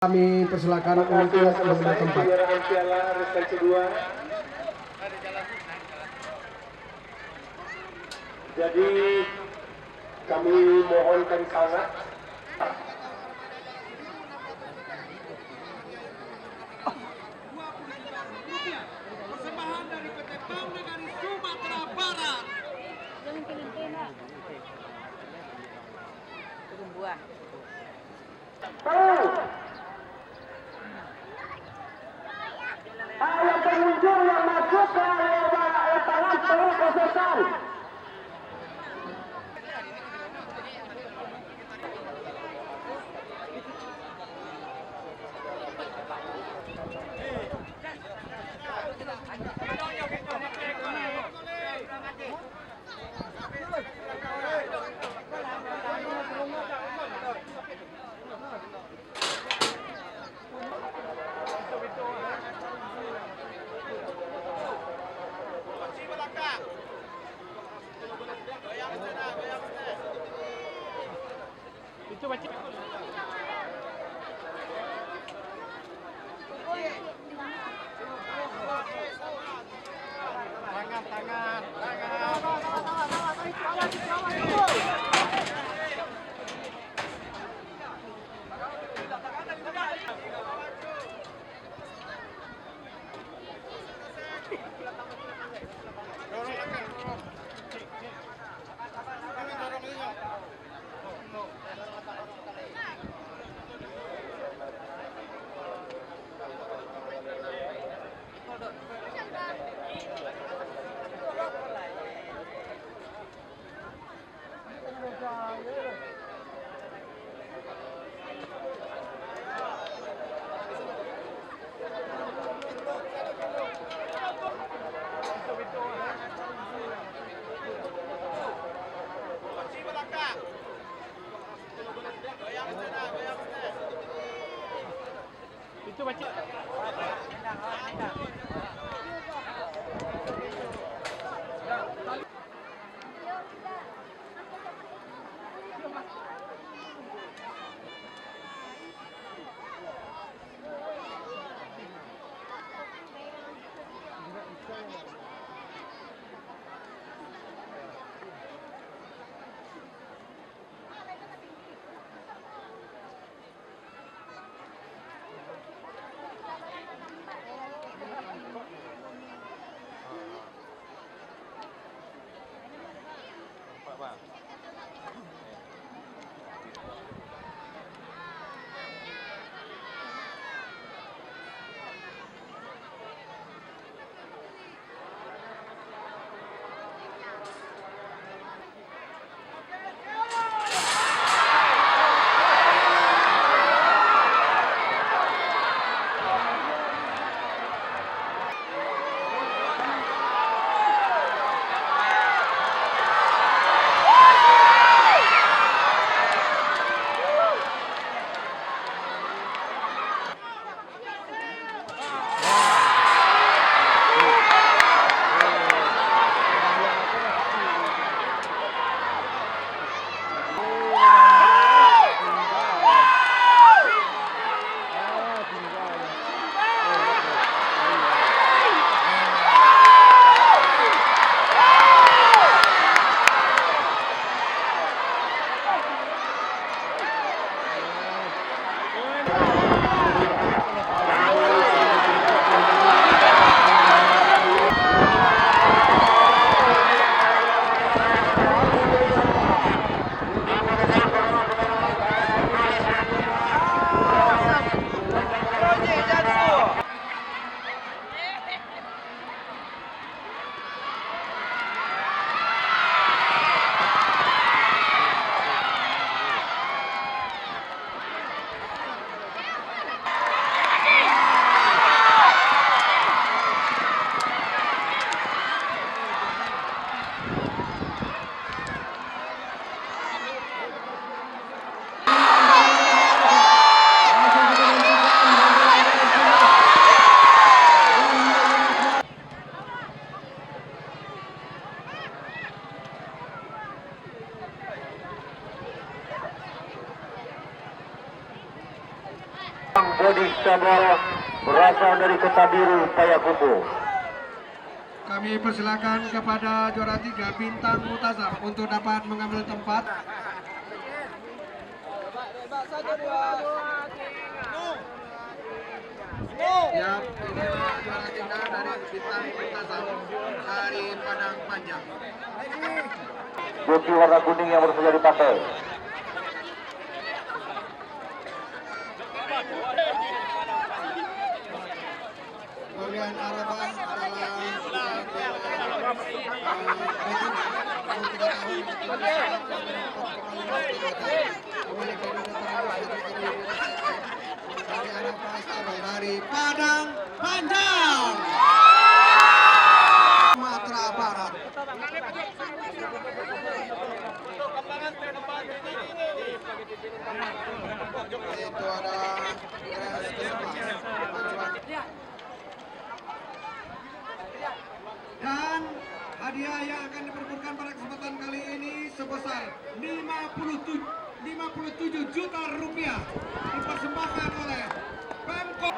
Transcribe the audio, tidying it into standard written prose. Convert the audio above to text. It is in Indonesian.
Kami persilakan untuk mengambil tempat. Jadi kami mohonkan sangat persembahan dari PT PAM Negari Sumatera Barat. Ayo pengunjung yang masuk ke lapangan pengkosesan. Itu baca. Rodi Sabal berasal dari Kota Biru Payakumbuh. Kami persilakan kepada juara 3 Bintang Mutazam untuk dapat mengambil tempat. Ya, ini juara 3 dari Bintang Mutazam dari Padang Panjang. Joki warna kuning yang baru saja dipakai. Bagian Araban adalah dari Padang Panjang, Sumatera Barat. Itu adalah dan hadiah yang akan diperbutkan pada kesempatan kali ini sebesar 57 juta rupiah dipersembahkan oleh Pemkot.